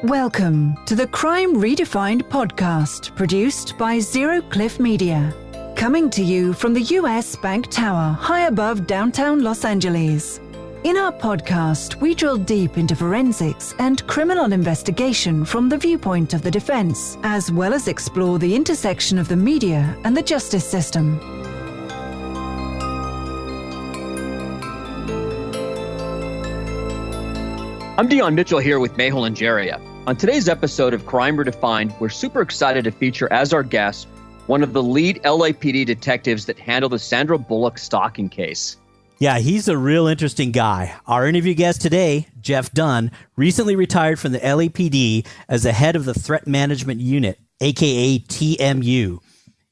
Welcome to the Crime Redefined podcast, produced by Zero Cliff Media. Coming to you from the US Bank Tower, high above downtown Los Angeles. In our podcast, we drill deep into forensics and criminal investigation from the viewpoint of the defense, as well as explore the intersection of the media and the justice system. I'm Dion Mitchell here with Mehul and Anjaria. On today's episode of Crime Redefined, we're super excited to feature as our guest one of the lead LAPD detectives that handled the Sandra Bullock stalking case. Yeah, he's a real interesting guy. Our interview guest today, Jeff Dunn, recently retired from the LAPD as the head of the Threat Management Unit, aka TMU.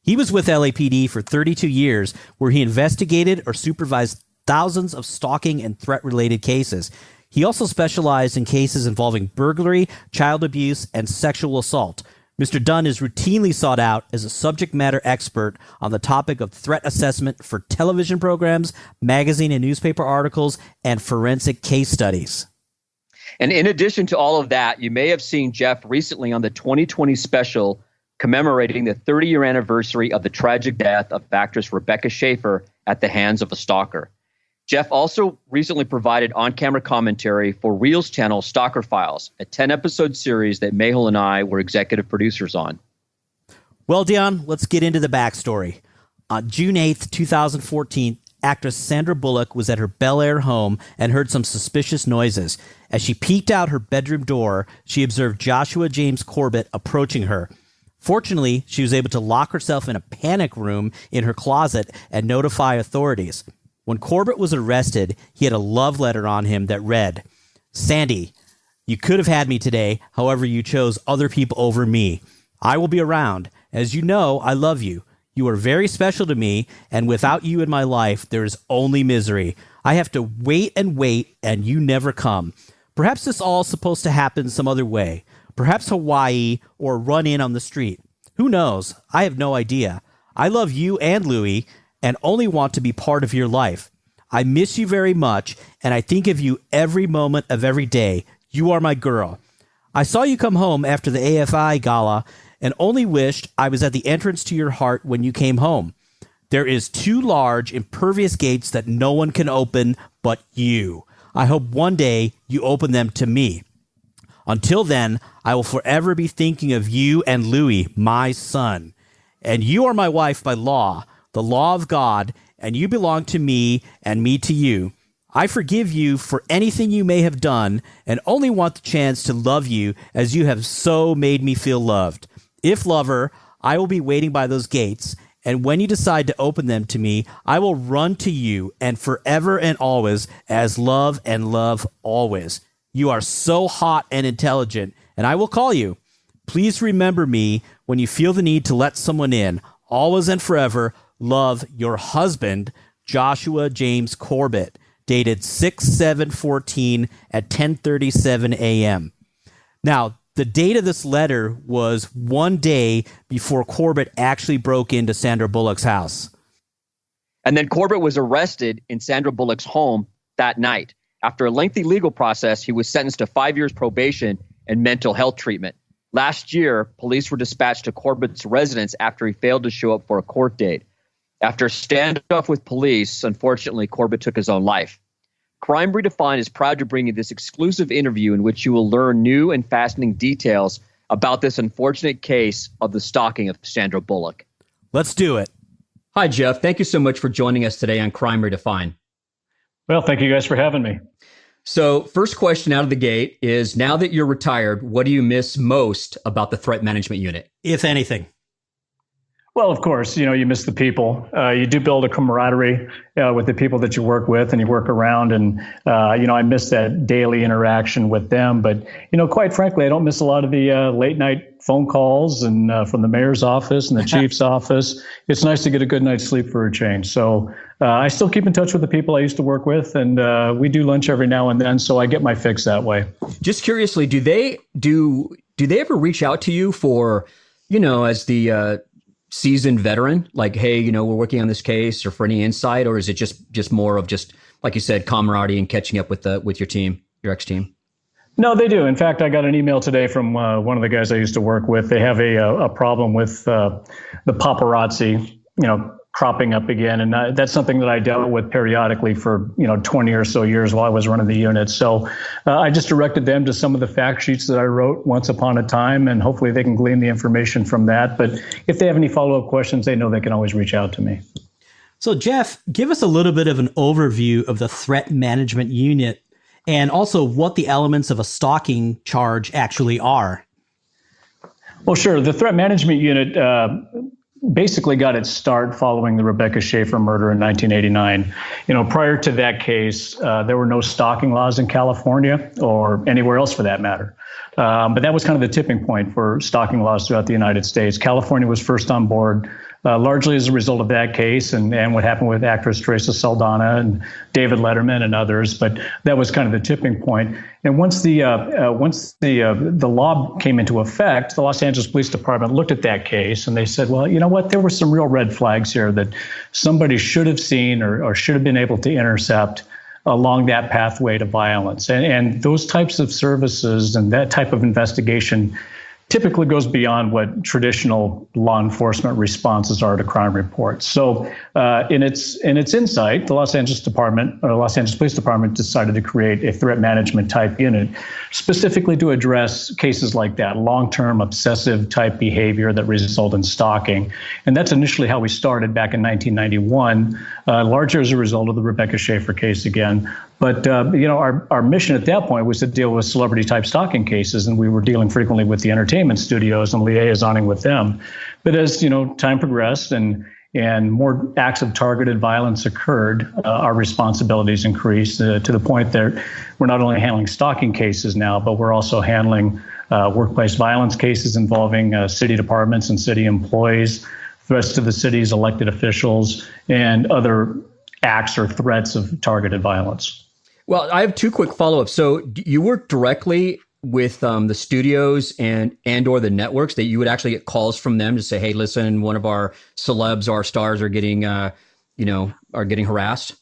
He was with LAPD for 32 years, where he investigated or supervised thousands of stalking and threat-related cases. He also specialized in cases involving burglary, child abuse, and sexual assault. Mr. Dunn is routinely sought out as a subject matter expert on the topic of threat assessment for television programs, magazine and newspaper articles, and forensic case studies. And in addition to all of that, you may have seen Jeff recently on the 2020 special commemorating the 30-year anniversary of the tragic death of actress Rebecca Schaeffer at the hands of a stalker. Jeff also recently provided on-camera commentary for REELZChannel Stalker Files, a 10-episode series that Mehul and I were executive producers on. Well, Dion, let's get into the backstory. On June 8th, 2014, actress Sandra Bullock was at her Bel Air home and heard some suspicious noises. As she peeked out her bedroom door, she observed Joshua James Corbett approaching her. Fortunately, she was able to lock herself in a panic room in her closet and notify authorities. When Corbett was arrested, he had a love letter on him that read, "Sandy, you could have had me today, however you chose other people over me. I will be around. As you know, I love you. You are very special to me, and without you in my life, there is only misery. I have to wait, and you never come. Perhaps this all is supposed to happen some other way. Perhaps Hawaii or run in on the street. Who knows? I have no idea. I love you and Louie, and only want to be part of your life. I miss you very much, and I think of you every moment of every day. You are my girl. I saw you come home after the AFI gala and only wished I was at the entrance to your heart when you came home. There is 2 large, impervious gates that no one can open but you. I hope one day you open them to me. Until then, I will forever be thinking of you and Louie, my son. And you are my wife by law, the law of God, and you belong to me and me to you. I forgive you for anything you may have done and only want the chance to love you as you have so made me feel loved. If lover, I will be waiting by those gates, and when you decide to open them to me, I will run to you and forever and always as love and love always. You are so hot and intelligent, and I will call you. Please remember me when you feel the need to let someone in, always and forever. Love, your husband, Joshua James Corbett, dated 6/7/14 at 10:37 a.m. Now, the date of this letter was one day before Corbett actually broke into Sandra Bullock's house. And then Corbett was arrested in Sandra Bullock's home that night. After a lengthy legal process, he was sentenced to 5 years probation and mental health treatment. Last year, police were dispatched to Corbett's residence after he failed to show up for a court date. After a standoff with police, unfortunately, Corbett took his own life. Crime Redefined is proud to bring you this exclusive interview in which you will learn new and fascinating details about this unfortunate case of the stalking of Sandra Bullock. Let's do it. Hi, Jeff. Thank you so much for joining us today on Crime Redefined. Well, thank you guys for having me. So, first question out of the gate is, now that you're retired, what do you miss most about the Threat Management Unit? If anything. Well, of course, you miss the people. You do build a camaraderie with the people that you work with and you work around. And, I miss that daily interaction with them. But, quite frankly, I don't miss a lot of the late night phone calls and from the mayor's office and the chief's office. It's nice to get a good night's sleep for a change. So I still keep in touch with the people I used to work with. And we do lunch every now and then. So I get my fix that way. Just curiously, do they ever reach out to you for, as the seasoned veteran, like, hey, we're working on this case, or for any insight, or is it just more of just, like you said, camaraderie and catching up with your team, your ex-team? No, they do. In fact, I got an email today from one of the guys I used to work with. They have a problem with the paparazzi, cropping up again. And that's something that I dealt with periodically for, 20 or so years while I was running the unit. So I just directed them to some of the fact sheets that I wrote once upon a time, and hopefully they can glean the information from that. But if they have any follow-up questions, they know they can always reach out to me. So, Jeff, give us a little bit of an overview of the threat management unit and also what the elements of a stalking charge actually are. Well, sure. The threat management unit basically got its start following the Rebecca Schaeffer murder in 1989. Prior to that case, there were no stalking laws in California or anywhere else for that matter. But that was kind of the tipping point for stalking laws throughout the United States. California was first on board, largely as a result of that case and what happened with actress Teresa Saldana and David Letterman and others. But that was kind of the tipping point. And once the law came into effect, the Los Angeles Police Department looked at that case and they said, well, you know what? There were some real red flags here that somebody should have seen or should have been able to intercept along that pathway to violence. And those types of services and that type of investigation typically goes beyond what traditional law enforcement responses are to crime reports. So in its insight, the Los Angeles Police Department decided to create a threat management type unit specifically to address cases like that, long-term obsessive type behavior that result in stalking. And that's initially how we started back in 1991, largely as a result of the Rebecca Schaeffer case again. But, our mission at that point was to deal with celebrity type stalking cases, and we were dealing frequently with the entertainment studios and liaisoning with them. But as, time progressed and more acts of targeted violence occurred, our responsibilities increased to the point that we're not only handling stalking cases now, but we're also handling workplace violence cases involving city departments and city employees, threats to the city's elected officials, and other acts or threats of targeted violence. Well, I have two quick follow-ups. So you work directly with the studios and or the networks that you would actually get calls from them to say, hey, listen, one of our celebs, our stars are getting, are getting harassed?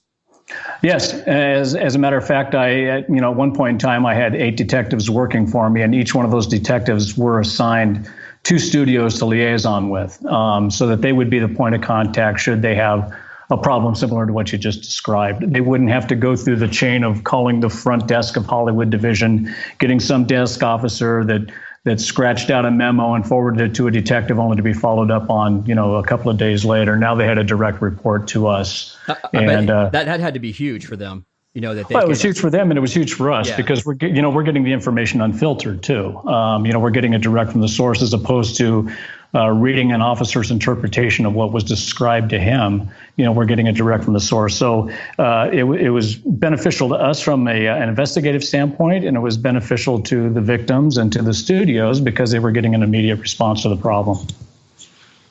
Yes. As a matter of fact, at one point in time, I had 8 detectives working for me, and each one of those detectives were assigned 2 studios to liaison with, so that they would be the point of contact should they have a problem similar to what you just described. They wouldn't have to go through the chain of calling the front desk of Hollywood division, getting some desk officer that scratched out a memo and forwarded it to a detective only to be followed up on, a couple of days later. Now they had a direct report to us. That had to be huge for them. That it was huge for them and it was huge for us because we're getting the information unfiltered too. We're getting it direct from the source as opposed to reading an officer's interpretation of what was described to him. We're getting it direct from the source. So it was beneficial to us from an investigative standpoint, and it was beneficial to the victims and to the studios because they were getting an immediate response to the problem.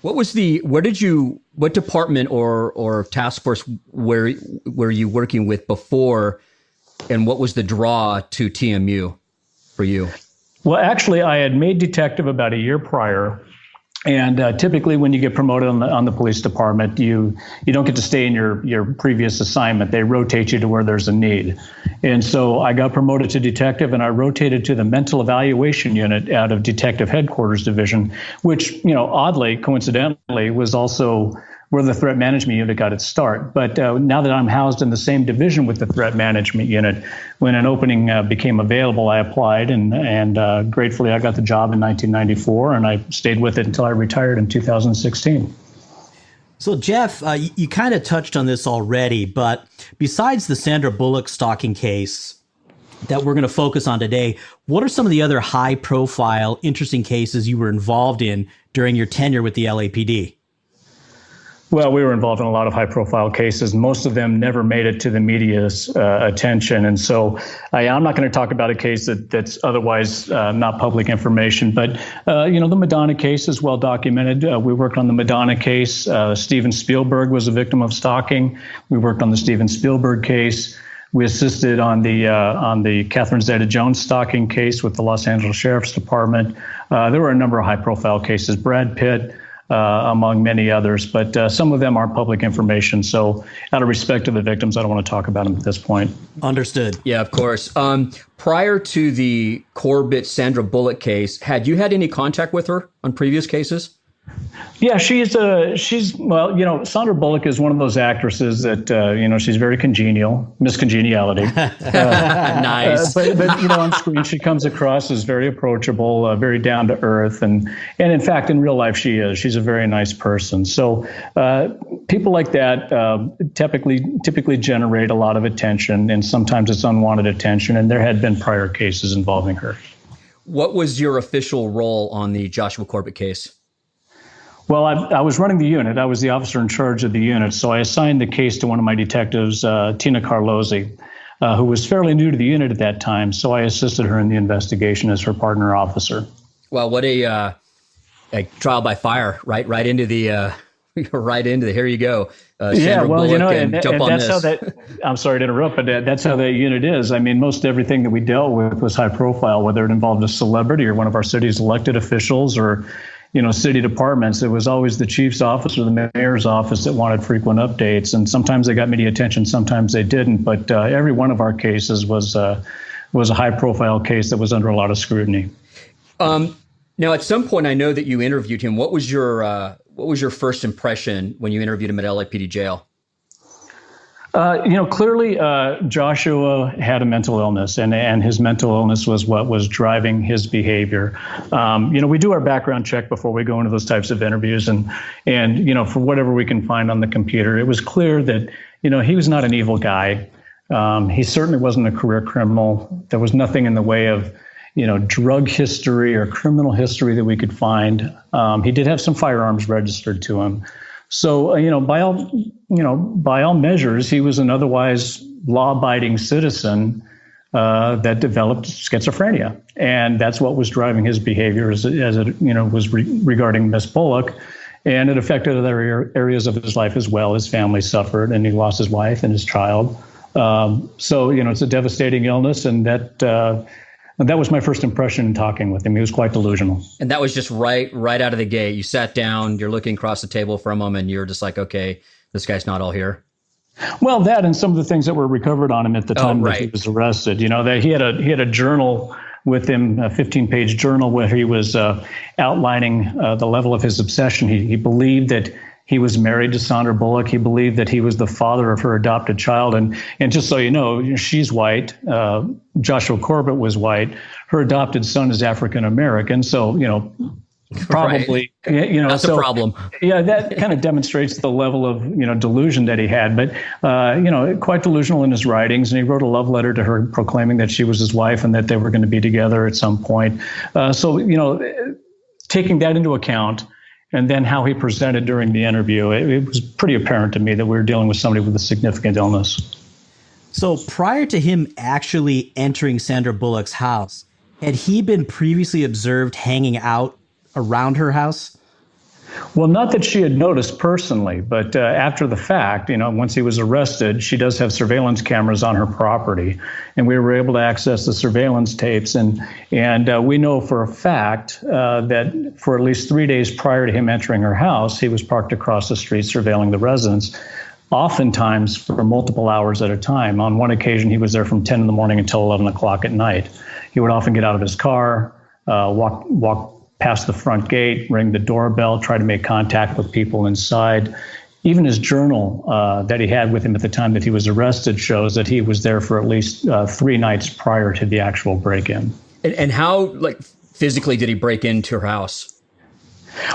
What department or task force were you working with before, and what was the draw to TMU for you? Well, actually, I had made detective about a year prior. And typically when you get promoted on the police department, you don't get to stay in your previous assignment. They rotate you to where there's a need. And so I got promoted to detective, and I rotated to the mental evaluation unit out of Detective Headquarters Division, which, oddly, coincidentally, was also where the threat management unit got its start. But now that I'm housed in the same division with the threat management unit, when an opening became available, I applied, and gratefully I got the job in 1994, and I stayed with it until I retired in 2016. So, Jeff, you kind of touched on this already, but besides the Sandra Bullock stalking case that we're going to focus on today, what are some of the other high-profile, interesting cases you were involved in during your tenure with the LAPD? Well, we were involved in a lot of high-profile cases. Most of them never made it to the media's attention. And so I'm not going to talk about a case that's otherwise not public information. But, the Madonna case is well documented. We worked on the Madonna case. Steven Spielberg was a victim of stalking. We worked on the Steven Spielberg case. We assisted on the Catherine Zeta-Jones stalking case with the Los Angeles Sheriff's Department. There were a number of high-profile cases. Brad Pitt. among many others. But some of them are public information. So out of respect to the victims, I don't want to talk about them at this point. Understood. Yeah, of course. Prior to the Corbett Sandra Bullock case, had you had any contact with her on previous cases? Yeah, she's well, Sandra Bullock is one of those actresses that, she's very congenial, Miss Congeniality. Nice. But on screen, she comes across as very approachable, very down to earth. And in fact, in real life, she's a very nice person. So people like that typically generate a lot of attention, and sometimes it's unwanted attention. And there had been prior cases involving her. What was your official role on the Joshua Corbett case? Well, I was running the unit. I was the officer in charge of the unit. So I assigned the case to one of my detectives, Tina Carlozzi, who was fairly new to the unit at that time. So I assisted her in the investigation as her partner officer. Well, what a trial by fire, right into the here you go. Yeah, well, Bullock and that's how that. I'm sorry to interrupt, but that's how that unit is. I mean, most everything that we dealt with was high profile, whether it involved a celebrity or one of our city's elected officials or city departments. It was always the chief's office or the mayor's office that wanted frequent updates. And sometimes they got media attention, sometimes they didn't. But every one of our cases was a high profile case that was under a lot of scrutiny. Now, at some point, I know that you interviewed him. What was your first impression when you interviewed him at LAPD jail? Clearly, Joshua had a mental illness, and his mental illness was what was driving his behavior. We do our background check before we go into those types of interviews, and for whatever we can find on the computer, it was clear that he was not an evil guy. He certainly wasn't a career criminal. There was nothing in the way of drug history or criminal history that we could find. He did have some firearms registered to him. So, by all measures, he was an otherwise law-abiding citizen that developed schizophrenia, and that's what was driving his behavior as it was regarding Miss Bullock, and it affected other areas of his life as well. His family suffered, and he lost his wife and his child. So, it's a devastating illness, and that was my first impression in talking with him. He was quite delusional. And that was just right out of the gate. You sat down, you're looking across the table for a moment, and you're just like, okay, this guy's not all here. Well, that and some of the things that were recovered on him at the time that he was arrested. That he had a journal with him, a 15-page journal where he was outlining the level of his obsession. He believed that he was married to Sandra Bullock. He believed that he was the father of her adopted child. And just so you know, she's white. Joshua Corbett was white. Her adopted son is African American. So, probably, right. That's a problem. Yeah, that kind of demonstrates the level of, delusion that he had. But, quite delusional in his writings. And he wrote a love letter to her proclaiming that she was his wife and that they were going to be together at some point. So, taking that into account, and then how he presented during the interview, it was pretty apparent to me that we were dealing with somebody with a significant illness. So prior to him actually entering Sandra Bullock's house, had he been previously observed hanging out around her house? Well, not that she had noticed personally, but after the fact, once he was arrested, she does have surveillance cameras on her property, and we were able to access the surveillance tapes. And we know for a fact that for at least 3 days prior to him entering her house, he was parked across the street surveilling the residence, oftentimes for multiple hours at a time. On one occasion, he was there from 10 in the morning until 11 o'clock at night. He would often get out of his car, walk past the front gate, ring the doorbell, try to make contact with people inside. Even his journal that he had with him at the time that he was arrested shows that he was there for at least 3 nights prior to the actual break-in. And how, physically did he break into her house?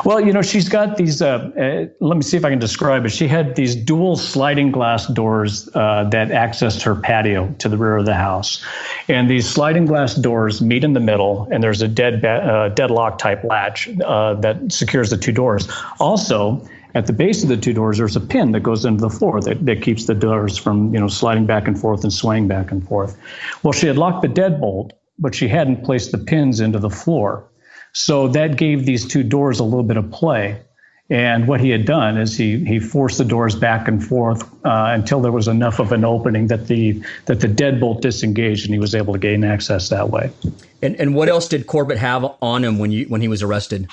Well, she's got these, let me see if I can describe it. She had these dual sliding glass doors that accessed her patio to the rear of the house. And these sliding glass doors meet in the middle, and there's a deadlock type latch that secures the 2 doors. Also, at the base of the 2 doors, there's a pin that goes into the floor that keeps the doors from, sliding back and forth and swaying back and forth. Well, she had locked the deadbolt, but she hadn't placed the pins into the floor. So that gave these 2 doors a little bit of play. And what he had done is he forced the doors back and forth until there was enough of an opening that the deadbolt disengaged, and he was able to gain access that way. And what else did Corbett have on him when he was arrested?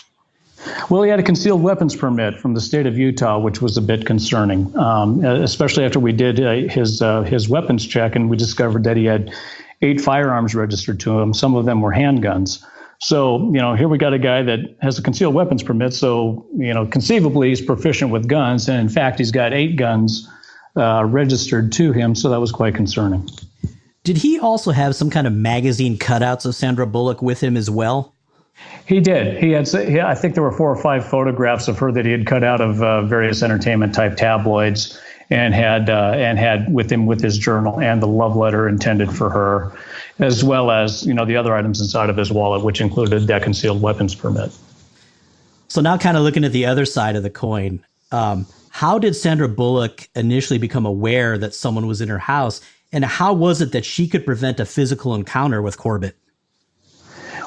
Well, he had a concealed weapons permit from the state of Utah, which was a bit concerning, especially after we did his weapons check and we discovered that he had 8 firearms registered to him. Some of them were handguns. So, here we got a guy that has a concealed weapons permit. So, conceivably he's proficient with guns. And in fact, he's got 8 guns registered to him. So that was quite concerning. Did he also have some kind of magazine cutouts of Sandra Bullock with him as well? He did. I think there were 4 or 5 photographs of her that he had cut out of various entertainment type tabloids and had with him with his journal and the love letter intended for her, as well as, the other items inside of his wallet, which included that concealed weapons permit. So now kind of looking at the other side of the coin, how did Sandra Bullock initially become aware that someone was in her house? And how was it that she could prevent a physical encounter with Corbett?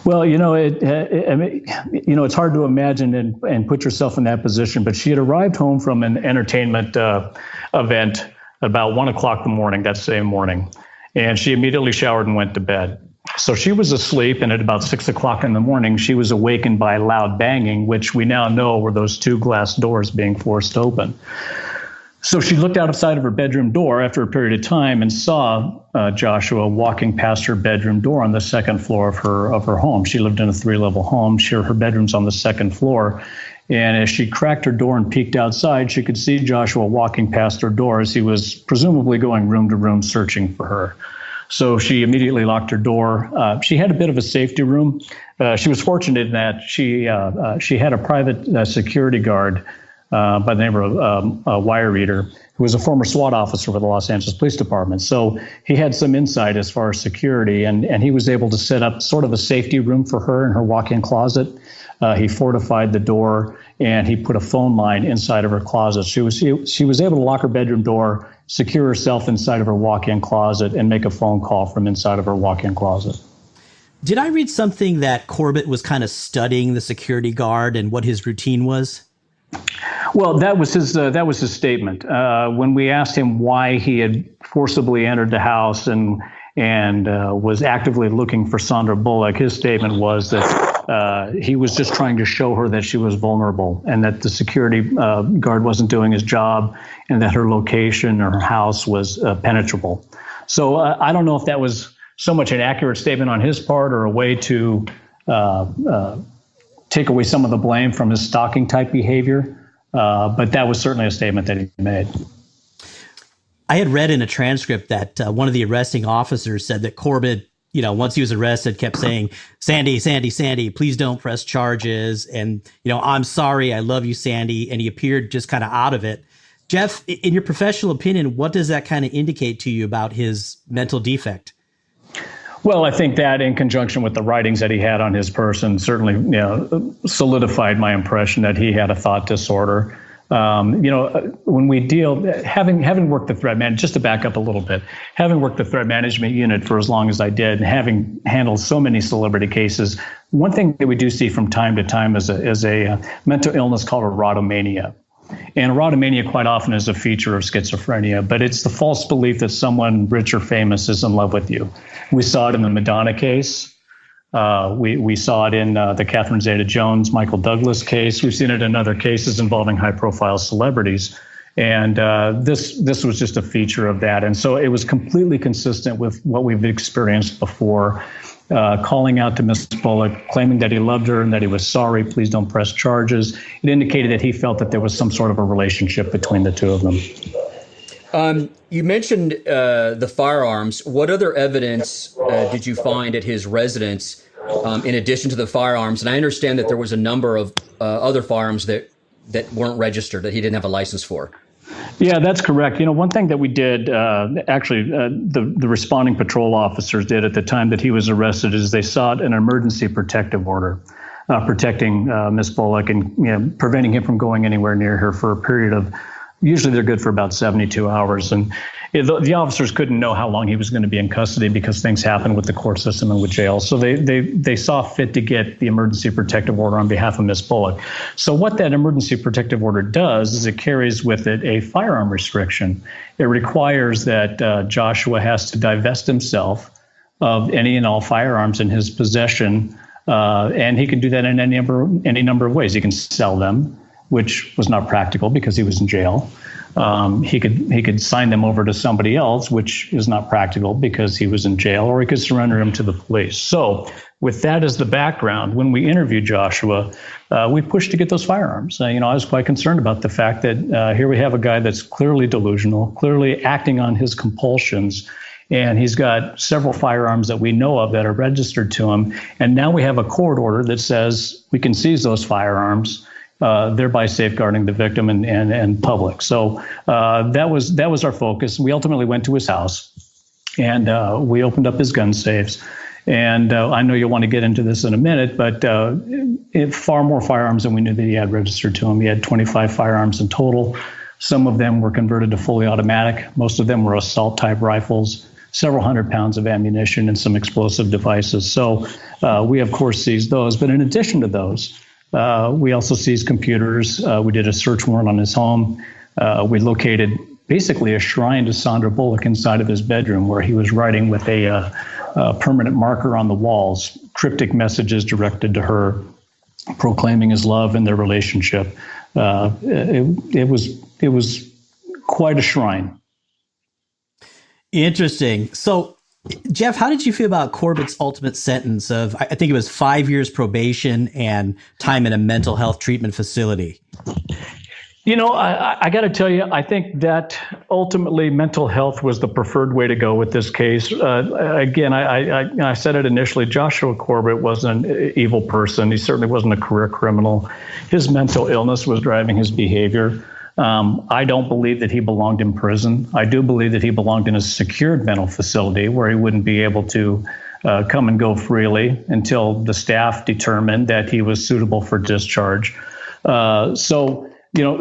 Well, it's hard to imagine and put yourself in that position, but she had arrived home from an entertainment event about 1 o'clock in the morning, that same morning, and she immediately showered and went to bed. So she was asleep, and at about 6 o'clock in the morning, she was awakened by loud banging, which we now know were those 2 glass doors being forced open. So she looked outside of her bedroom door after a period of time and saw Joshua walking past her bedroom door on the second floor of her home. She lived in a 3-level home. Her bedroom's on the second floor. And as she cracked her door and peeked outside, she could see Joshua walking past her door as he was presumably going room to room searching for her. So she immediately locked her door. She had a bit of a safety room. She was fortunate in that she had a private security guard by the name of Wire Reader, who was a former SWAT officer for the Los Angeles Police Department. So he had some insight as far as security, and he was able to set up sort of a safety room for her in her walk-in closet. He fortified the door, and he put a phone line inside of her closet. She was able to lock her bedroom door, secure herself inside of her walk-in closet, and make a phone call from inside of her walk-in closet. Did I read something that Corbett was kind of studying the security guard and what his routine was? Well, that was his statement. When we asked him why he had forcibly entered the house and was actively looking for Sandra Bullock, his statement was that he was just trying to show her that she was vulnerable and that the security guard wasn't doing his job and that her location or her house was penetrable. So I don't know if that was so much an accurate statement on his part or a way to take away some of the blame from his stalking type behavior. But that was certainly a statement that he made. I had read in a transcript that one of the arresting officers said that Corbett, once he was arrested, kept saying, "Sandy, Sandy, Sandy, please don't press charges." And, "I'm sorry. I love you, Sandy." And he appeared just kind of out of it. Jeff, in your professional opinion, what does that kind of indicate to you about his mental defect? Well, I think that in conjunction with the writings that he had on his person certainly, solidified my impression that he had a thought disorder. When we deal, having worked the threat management, just to back up a little bit, having worked the threat management unit for as long as I did, and having handled so many celebrity cases, one thing that we do see from time to time is a mental illness called erotomania. And erotomania quite often is a feature of schizophrenia, but it's the false belief that someone rich or famous is in love with you. We saw it in the Madonna case. We saw it in the Catherine Zeta-Jones, Michael Douglas case. We've seen it in other cases involving high-profile celebrities. And this was just a feature of that. And so it was completely consistent with what we've experienced before. Calling out to Miss Bullock, claiming that he loved her and that he was sorry, please don't press charges. It indicated that he felt that there was some sort of a relationship between the two of them. You mentioned the firearms. What other evidence did you find at his residence in addition to the firearms? And I understand that there was a number of other firearms that weren't registered, that he didn't have a license for. Yeah, that's correct. One thing that we did, the responding patrol officers did at the time that he was arrested is they sought an emergency protective order protecting Miss Bullock and preventing him from going anywhere near her for a period of, usually they're good for about 72 hours. And the officers couldn't know how long he was going to be in custody because things happen with the court system and with jail. So they saw fit to get the emergency protective order on behalf of Miss Bullock. So what that emergency protective order does is it carries with it a firearm restriction. It requires that Joshua has to divest himself of any and all firearms in his possession And he can do that in any number of ways. He can sell them, which was not practical because he was in jail. He could sign them over to somebody else, which is not practical because he was in jail, or he could surrender them to the police. So with that as the background, when we interviewed Joshua, we pushed to get those firearms. I was quite concerned about the fact that here we have a guy that's clearly delusional, clearly acting on his compulsions, and he's got several firearms that we know of that are registered to him. And now we have a court order that says we can seize those firearms, thereby safeguarding the victim and public. So that was our focus. We ultimately went to his house, and we opened up his gun safes. And I know you'll want to get into this in a minute, but far more firearms than we knew that he had registered to him. He had 25 firearms in total. Some of them were converted to fully automatic. Most of them were assault-type rifles, several hundred pounds of ammunition, and some explosive devices. So we, of course, seized those. But in addition to those, we also seized computers. We did a search warrant on his home. We located basically a shrine to Sandra Bullock inside of his bedroom, where he was writing with a permanent marker on the walls, cryptic messages directed to her, proclaiming his love and their relationship. It was quite a shrine. Interesting. So, Jeff, how did you feel about Corbett's ultimate sentence of, I think it was 5 years probation and time in a mental health treatment facility? I got to tell you, I think that ultimately mental health was the preferred way to go with this case. Again, I said it initially, Joshua Corbett wasn't an evil person. He certainly wasn't a career criminal. His mental illness was driving his behavior. I don't believe that he belonged in prison. I do believe that he belonged in a secured mental facility where he wouldn't be able to come and go freely until the staff determined that he was suitable for discharge.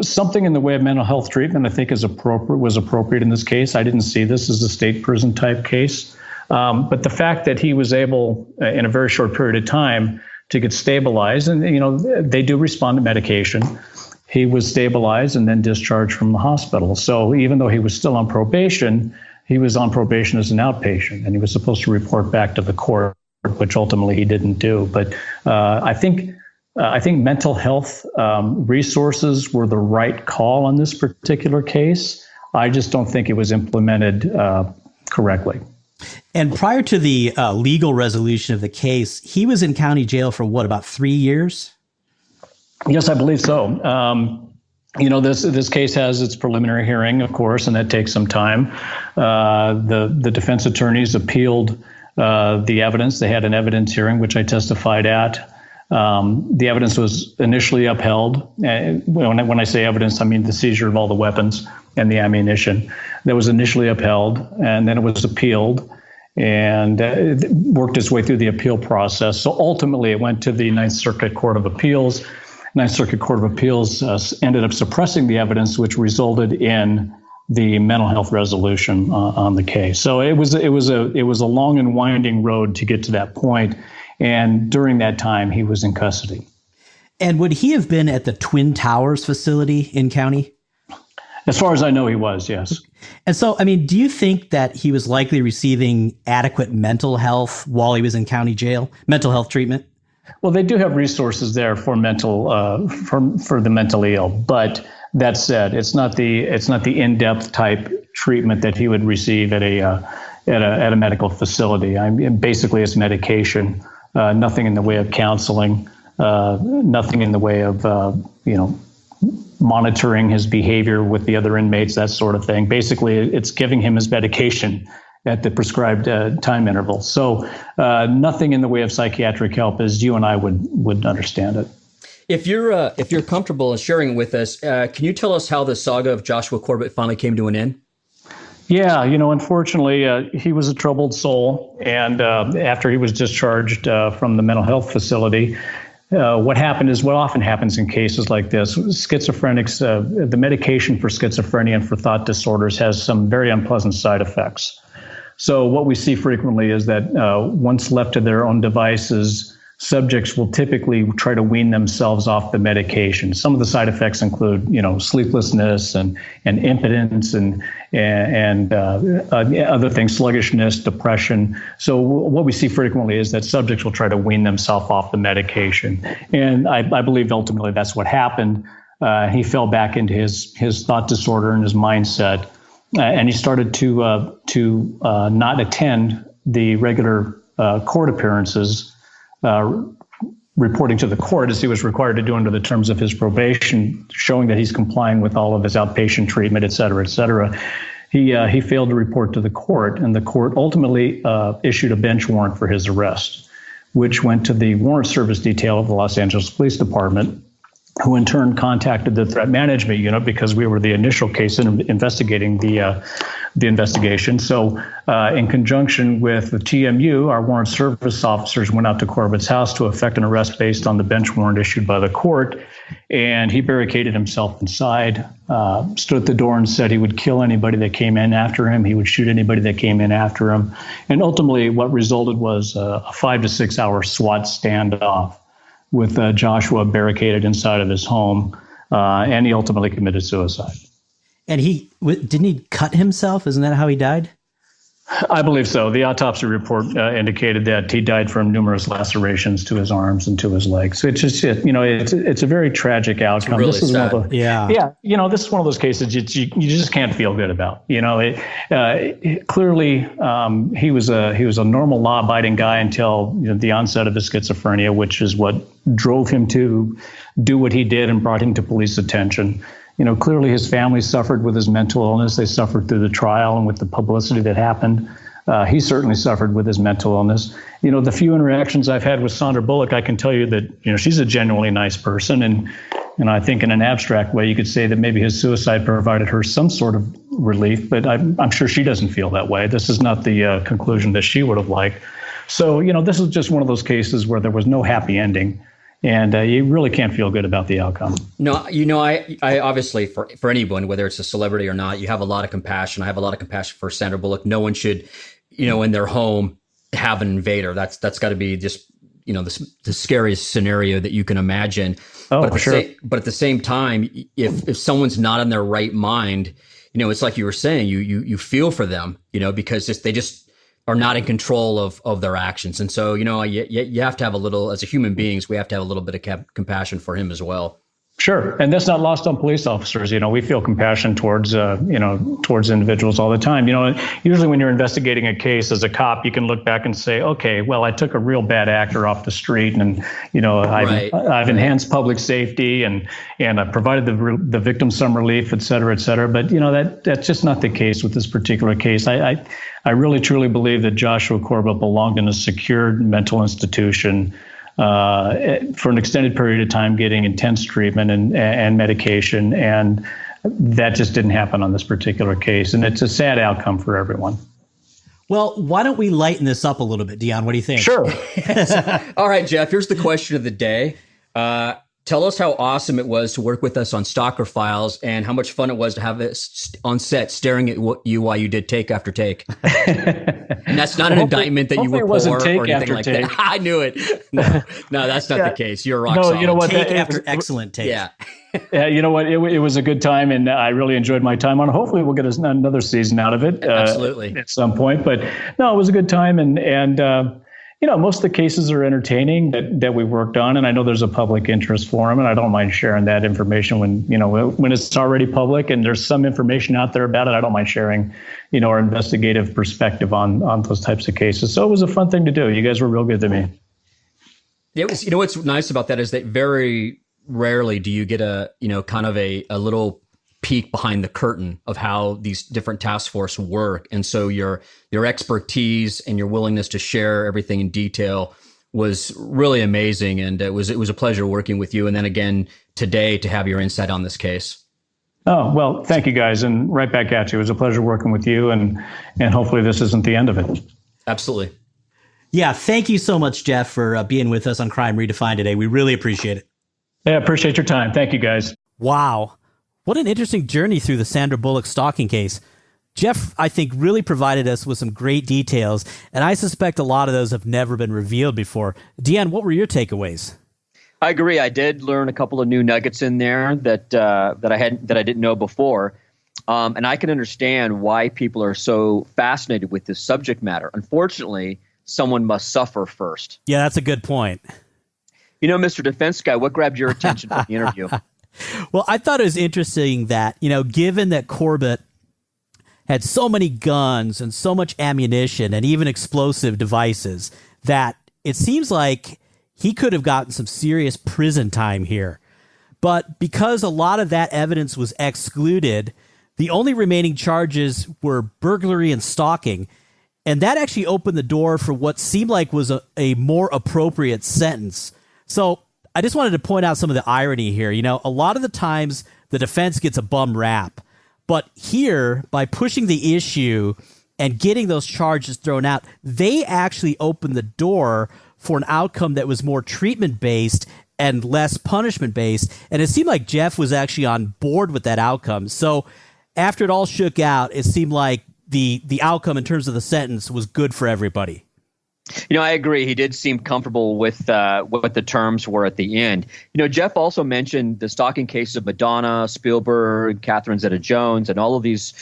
Something in the way of mental health treatment, I think, was appropriate in this case. I didn't see this as a state prison type case. But the fact that he was able, in a very short period of time, to get stabilized, and, they do respond to medication. He was stabilized and then discharged from the hospital. So even though he was still on probation, he was on probation as an outpatient, and he was supposed to report back to the court, which ultimately he didn't do. But I think mental health resources were the right call on this particular case. I just don't think it was implemented correctly. And prior to the legal resolution of the case, he was in county jail for about 3 years? Yes, I believe so. This case has its preliminary hearing, of course, and that takes some time. The defense attorneys appealed the evidence. They had an evidence hearing, which I testified at. The evidence was initially upheld. When I say evidence, I mean the seizure of all the weapons and the ammunition. That was initially upheld, and then it was appealed, and it worked its way through the appeal process. So ultimately, it went to the Ninth Circuit Court of Appeals. Ninth Circuit Court of Appeals ended up suppressing the evidence, which resulted in the mental health resolution on the case. So it was a long and winding road to get to that point. And during that time, he was in custody. And would he have been at the Twin Towers facility in county? As far as I know, he was, yes. And so, do you think that he was likely receiving adequate mental health while he was in county jail, mental health treatment? Well, they do have resources there for for the mentally ill. But that said, it's not the in-depth type treatment that he would receive at a medical facility. Basically, it's medication. Nothing in the way of counseling, nothing in the way of, monitoring his behavior with the other inmates, that sort of thing. Basically, it's giving him his medication at the prescribed time interval. So nothing in the way of psychiatric help as you and I would understand it. If you're comfortable in sharing it with us, can you tell us how the saga of Joshua Corbett finally came to an end? Yeah, unfortunately, he was a troubled soul. And after he was discharged from the mental health facility, what happened is what often happens in cases like this. Schizophrenics, the medication for schizophrenia and for thought disorders has some very unpleasant side effects. So what we see frequently is that once left to their own devices, subjects will typically try to wean themselves off the medication. Some of the side effects include, sleeplessness and impotence and other things, sluggishness, depression. So what we see frequently is that subjects will try to wean themselves off the medication. And I believe ultimately that's what happened. He fell back into his thought disorder and his mindset, and he started to not attend the regular court appearances, reporting to the court as he was required to do under the terms of his probation, showing that he's complying with all of his outpatient treatment, et cetera, et cetera. He failed to report to the court, and the court ultimately issued a bench warrant for his arrest, which went to the warrant service detail of the Los Angeles Police Department, who in turn contacted the threat management unit because we were the initial case in investigating the investigation. So in conjunction with the TMU, our warrant service officers went out to Corbett's house to effect an arrest based on the bench warrant issued by the court. And he barricaded himself inside, stood at the door and said he would kill anybody that came in after him. He would shoot anybody that came in after him. And ultimately what resulted was a 5 to 6 hour SWAT standoff with Joshua barricaded inside of his home. And he ultimately committed suicide. And didn't he cut himself? Isn't that how he died? I believe so. The autopsy report indicated that he died from numerous lacerations to his arms and to his legs. It's just, it's a very tragic outcome. It's really this is sad. This is one of those cases you just can't feel good about. Clearly, he was a normal, law-abiding guy until the onset of his schizophrenia, which is what drove him to do what he did and brought him to police attention. Clearly his family suffered with his mental illness. They suffered through the trial and with the publicity that happened. He certainly suffered with his mental illness. The few interactions I've had with Sandra Bullock, I can tell you that, she's a genuinely nice person. And I think in an abstract way, you could say that maybe his suicide provided her some sort of relief, but I'm sure she doesn't feel that way. This is not the conclusion that she would have liked. So, this is just one of those cases where there was no happy ending. And you really can't feel good about the outcome. No, I obviously for anyone, whether it's a celebrity or not, you have a lot of compassion. I have a lot of compassion for Sandra Bullock. No one should, in their home have an invader. That's got to be just, the scariest scenario that you can imagine. Oh, but for sure. But at the same time, if someone's not in their right mind, it's like you were saying, you feel for them, because they just are not in control of their actions. And so, you have to have a little, as a human beings, we have to have a little bit of compassion for him as well. Sure. And that's not lost on police officers. We feel compassion towards individuals all the time. Usually when you're investigating a case as a cop, you can look back and say, okay, well, I took a real bad actor off the street and, I've enhanced public safety and I provided the victim some relief, et cetera, et cetera. But, that's just not the case with this particular case. I really, truly believe that Joshua Corbett belonged in a secured mental institution for an extended period of time, getting intense treatment and medication. And that just didn't happen on this particular case. And it's a sad outcome for everyone. Well, why don't we lighten this up a little bit, Dion? What do you think? Sure. All right, Jeff, here's the question of the day. Tell us how awesome it was to work with us on Stalker Files and how much fun it was to have us on set staring at you while you did take after take. And that's not an indictment that you were poor or anything like that. I knew it. No, that's not the case. You're a rock solid. You know what? Take after excellent take. Yeah. Yeah, you know what? It was a good time, and I really enjoyed my time on it. Hopefully, we'll get another season out of it. Absolutely. At some point. But no, it was a good time, and most of the cases are entertaining that we worked on, and I know there's a public interest for them, and I don't mind sharing that information when it's already public and there's some information out there about it. I don't mind sharing, our investigative perspective on those types of cases. So it was a fun thing to do. You guys were real good to me. It was. What's nice about that is that very rarely do you get a kind of a little peek behind the curtain of how these different task force work. And so your expertise and your willingness to share everything in detail was really amazing. And it was a pleasure working with you. And then again, today to have your insight on this case. Oh, well, thank you guys. And right back at you. It was a pleasure working with you. And hopefully this isn't the end of it. Absolutely. Yeah. Thank you so much, Jeff, for being with us on Crime Redefined today. We really appreciate it. Yeah, appreciate your time. Thank you, guys. Wow. What an interesting journey through the Sandra Bullock stalking case. Jeff, I think, really provided us with some great details, and I suspect a lot of those have never been revealed before. Dion, what were your takeaways? I agree. I did learn a couple of new nuggets in there that I didn't know before, and I can understand why people are so fascinated with this subject matter. Unfortunately, someone must suffer first. Yeah, that's a good point. You know, Mr. Defense Guy, what grabbed your attention from the interview? Well, I thought it was interesting that, given that Corbett had so many guns and so much ammunition and even explosive devices, that it seems like he could have gotten some serious prison time here. But because a lot of that evidence was excluded, the only remaining charges were burglary and stalking. And that actually opened the door for what seemed like was a more appropriate sentence. So I just wanted to point out some of the irony here. A lot of the times the defense gets a bum rap. But here, by pushing the issue and getting those charges thrown out, they actually opened the door for an outcome that was more treatment-based and less punishment-based. And it seemed like Jeff was actually on board with that outcome. So after it all shook out, it seemed like the outcome in terms of the sentence was good for everybody. I agree. He did seem comfortable with what the terms were at the end. Jeff also mentioned the stalking cases of Madonna, Spielberg, Catherine Zeta-Jones, and all of these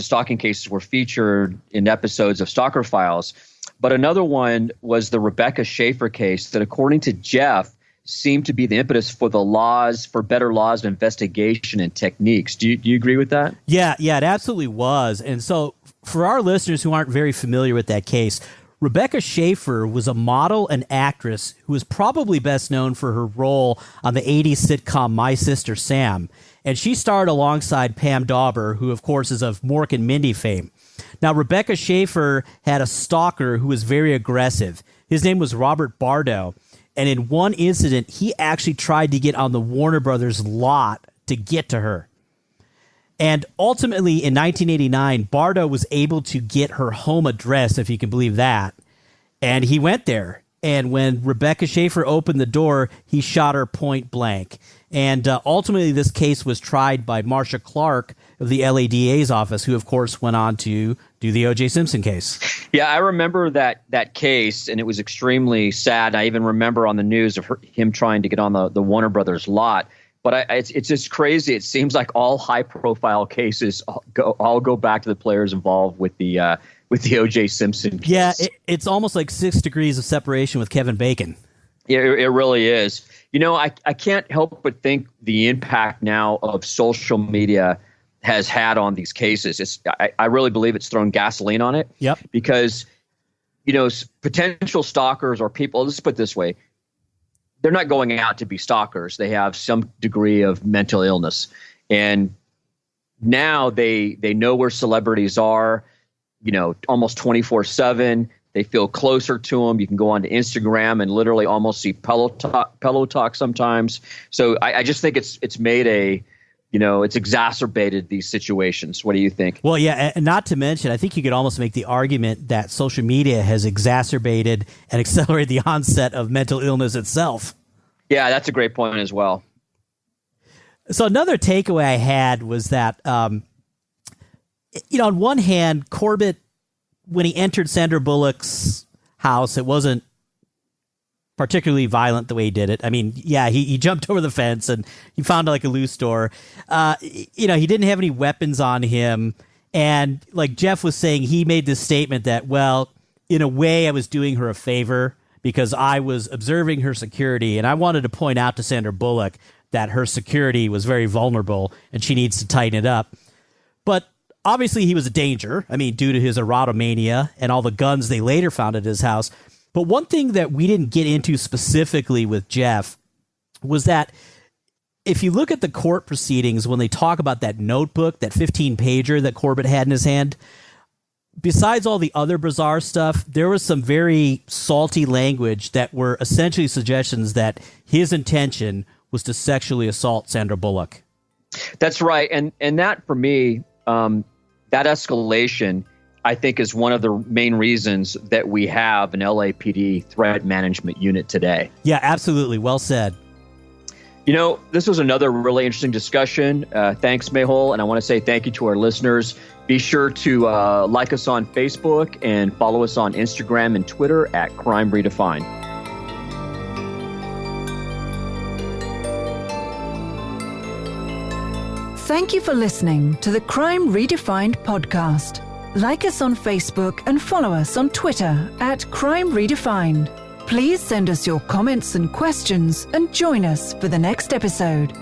stalking cases were featured in episodes of Stalker Files. But another one was the Rebecca Schaeffer case that, according to Jeff, seemed to be the impetus for better laws of investigation and techniques. Do you agree with that? Yeah, it absolutely was. And so for our listeners who aren't very familiar with that case, Rebecca Schaeffer was a model and actress who was probably best known for her role on the 80s sitcom My Sister Sam. And she starred alongside Pam Dauber, who, of course, is of Mork and Mindy fame. Now, Rebecca Schaeffer had a stalker who was very aggressive. His name was Robert Bardo. And in one incident, he actually tried to get on the Warner Brothers lot to get to her. And ultimately, in 1989, Bardo was able to get her home address, if you can believe that. And he went there. And when Rebecca Schaeffer opened the door, he shot her point blank. And ultimately, this case was tried by Marcia Clark of the LADA's office, who, of course, went on to do the O.J. Simpson case. Yeah, I remember that case, and it was extremely sad. I even remember on the news of him trying to get on the Warner Brothers lot. But it's just crazy. It seems like all high-profile cases all go back to the players involved with the O.J. Simpson case. Yeah, it's almost like 6 degrees of separation with Kevin Bacon. Yeah, it really is. I can't help but think the impact now of social media has had on these cases. I really believe it's thrown gasoline on it. Yep. Because, potential stalkers or people, let's put it this way, they're not going out to be stalkers. They have some degree of mental illness. And now they know where celebrities are, almost 24/7. They feel closer to them. You can go onto Instagram and literally almost see pillow talk sometimes. So I just think it's made it's exacerbated these situations. What do you think? Well, yeah, and not to mention, I think you could almost make the argument that social media has exacerbated and accelerated the onset of mental illness itself. Yeah, that's a great point as well. So another takeaway I had was that, on one hand, Corbett, when he entered Sandra Bullock's house, it wasn't particularly violent the way he did it. I mean, yeah, he jumped over the fence and he found like a loose door. He didn't have any weapons on him. And like Jeff was saying, he made this statement that, well, in a way I was doing her a favor because I was observing her security. And I wanted to point out to Sandra Bullock that her security was very vulnerable and she needs to tighten it up. But obviously he was a danger. I mean, due to his erotomania and all the guns they later found at his house. But one thing that we didn't get into specifically with Jeff was that if you look at the court proceedings, when they talk about that notebook, that 15-pager that Corbett had in his hand, besides all the other bizarre stuff, there was some very salty language that were essentially suggestions that his intention was to sexually assault Sandra Bullock. That's right. And that, for me, that escalation, I think, is one of the main reasons that we have an LAPD threat management unit today. Yeah, absolutely. Well said. This was another really interesting discussion. Thanks, Mehul. And I want to say thank you to our listeners. Be sure to like us on Facebook and follow us on Instagram and Twitter at Crime Redefined. Thank you for listening to the Crime Redefined podcast. Like us on Facebook and follow us on Twitter at Crime Redefined. Please send us your comments and questions and join us for the next episode.